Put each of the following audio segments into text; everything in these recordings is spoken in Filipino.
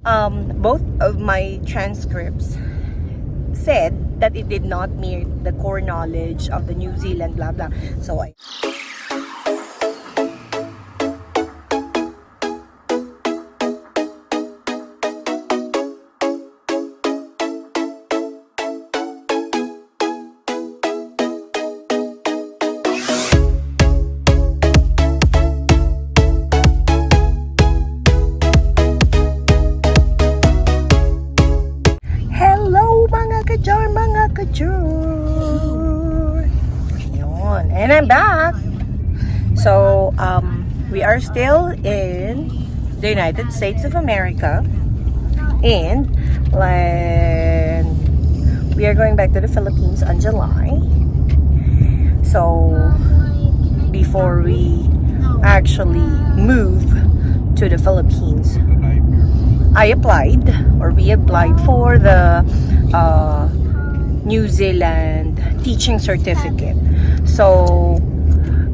Both of my transcripts said that it did not meet the core knowledge of the New Zealand blah blah. So mga kajor. Yun. And I'm back. So, we are still in the United States of America. And we are going back to the Philippines on July. So, before we actually move to the Philippines, we applied for the New Zealand teaching certificate. So,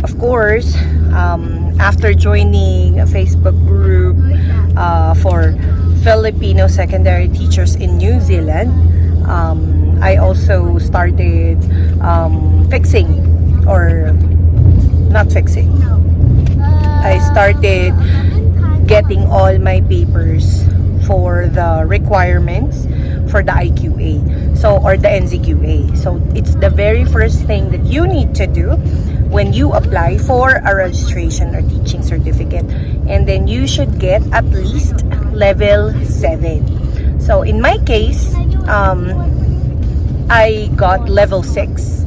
of course, after joining a Facebook group for Filipino secondary teachers in New Zealand, I also started I started getting all my papers for the requirements for the IQA, or the NZQA. So it's the very first thing that you need to do when you apply for a registration or teaching certificate, and then you should get at least level 7. So in my case, I got level 6.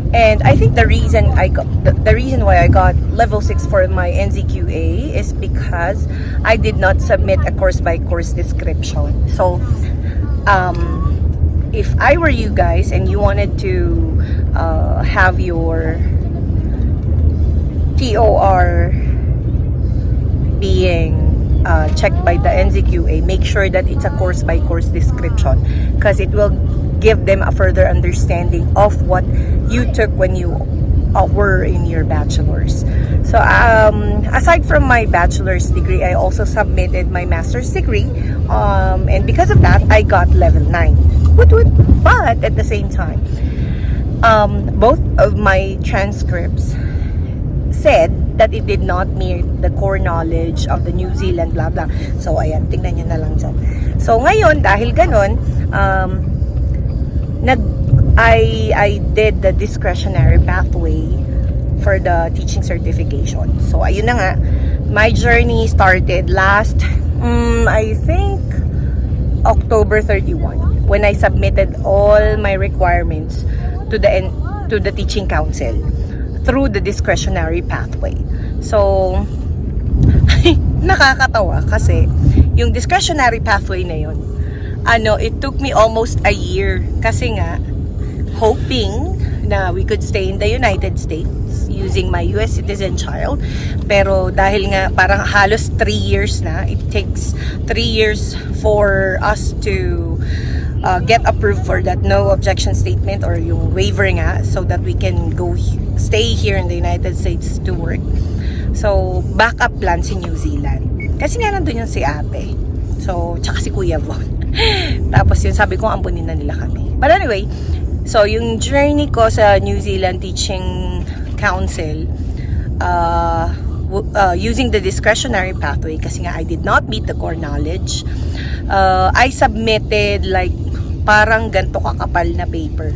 And I think the reason why I got level 6 for my NZQA is because I did not submit a course by course description. So if I were you guys and you wanted to have your TOR being checked by the NZQA, make sure that it's a course by course description, because it will give them a further understanding of what you took when you were in your bachelor's. So aside from my bachelor's degree, I also submitted my master's degree, and because of that I got level 9. But at the same time, both of my transcripts said that it did not meet the core knowledge of the New Zealand blah blah. So ayan, tingnan nyo na lang dyan. So ngayon, dahil ganon, I did the Discretionary Pathway for the teaching certification. So ayun na nga, my journey started last I think October 31, when I submitted all my requirements to the teaching council through the Discretionary Pathway. So nakakatawa kasi yung Discretionary Pathway na yun, it took me almost a year kasi nga hoping na we could stay in the United States using my US citizen child. Pero dahil nga parang halos 3 years na, it takes 3 years for us to get approved for that no objection statement or yung waiver nga, so that we can stay here in the United States to work. So backup plan si New Zealand kasi nga nandun yung si ate, so tsaka si Kuya Von. Tapos yun, sabi ko ampunin na nila kami. But anyway, so yung journey ko sa New Zealand Teaching Council, using the Discretionary Pathway, kasi nga I did not meet the core knowledge, I submitted like parang ganto kakapal na paper.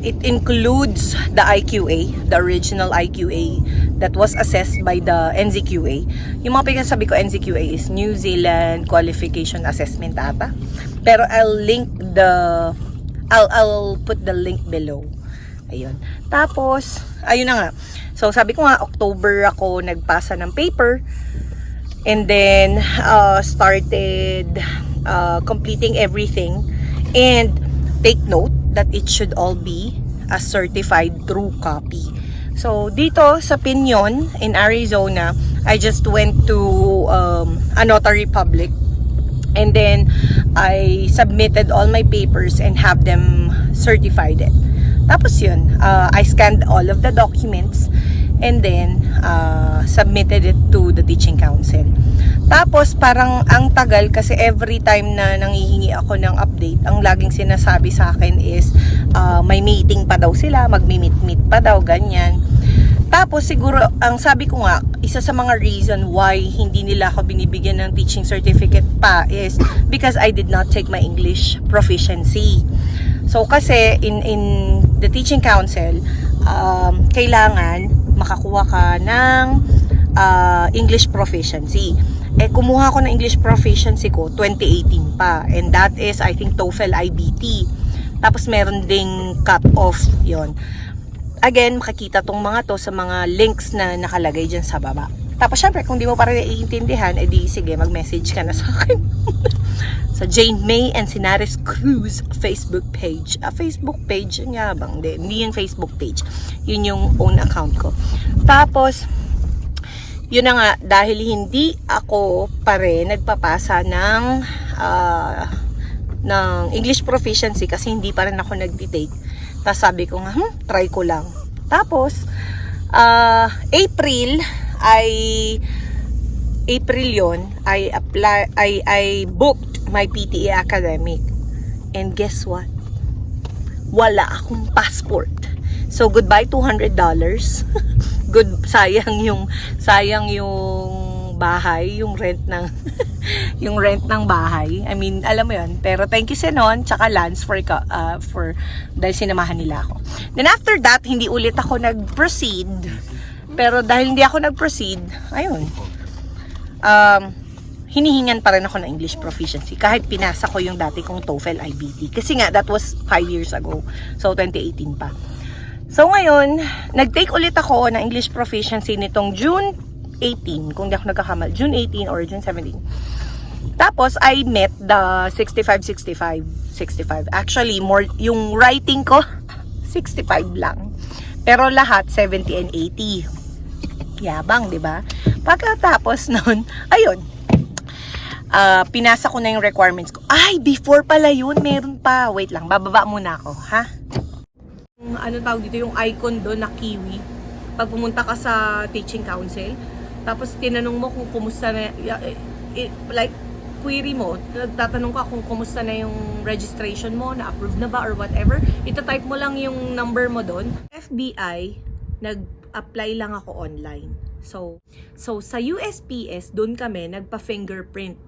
It includes the IQA, the original IQA that was assessed by the NZQA. Yung mga pinasabi ko NZQA is New Zealand Qualification Assessment ata. Pero I'll put the link below. Ayun. Tapos, ayun na nga. So, sabi ko nga, October ako nagpasa ng paper. And then, started completing everything. And take note that it should all be a certified true copy. So, dito sa Pinyon, in Arizona, I just went to a notary public. And then, I submitted all my papers and have them certified it. Tapos yun, I scanned all of the documents and then submitted it to the teaching council. Tapos parang ang tagal kasi every time na nanghihingi ako ng update, ang laging sinasabi sa akin is may meeting pa daw sila, magmi-meet pa daw, ganyan. Tapos siguro ang sabi ko nga, isa sa mga reason why hindi nila ako binibigyan ng teaching certificate pa is because I did not take my English proficiency. So kasi in the teaching council, kailangan makakuha ka ng English proficiency. Kumuha ko ng English proficiency ko 2018 pa, and that is I think TOEFL IBT. Tapos meron ding cut-off yon. Again, makikita tong mga to sa mga links na nakalagay dyan sa baba. Tapos syempre, kung di mo pa rin naiintindihan, edi sige, mag-message ka na sa akin. Sa Jane May and Sinares Cruz Facebook page. Facebook page nga bang? Hindi yung Facebook page. Yun yung own account ko. Tapos, yun na nga, dahil hindi ako pa rin nagpapasa ng English proficiency kasi hindi pa rin ako nag-take. Tapos sabi ko nga, try ko lang. Tapos, April yon, I booked my PTE Academic. And guess what? Wala akong passport. So, goodbye $200. Sayang yung bahay, yung rent ng yung rent ng bahay. I mean, alam mo yun. Pero thank you Senon, tsaka Lance for dahil sinamahan nila ako. Then after that, hindi ulit ako nag-proceed. Pero dahil hindi ako nag-proceed, ayun. Hinihingan pa rin ako ng English proficiency kahit pinasa ko yung dati kong TOEFL IBT. Kasi nga, that was 5 years ago. So, 2018 pa. So, ngayon, nag-take ulit ako ng English proficiency nitong June 18, kung di ako nagkakamali, June 18 or June 17. Tapos, I met the 65. Actually, more, yung writing ko, 65 lang. Pero lahat, 70 and 80. Yabang, di ba? Pagkatapos nun, ayun, pinasa ko na yung requirements ko. Ay, before pala yun, meron pa. Wait lang, bababa muna ako, ha? Ano tawag dito, yung icon doon na kiwi. Pag pumunta ka sa teaching council, tapos tinanong mo kung kumusta na, like, query mo, nagtatanong ka kung kumusta na yung registration mo, na-approve na ba or whatever, itatype mo lang yung number mo doon. FBI, nag-apply lang ako online. So sa USPS, doon kami nagpa-fingerprint.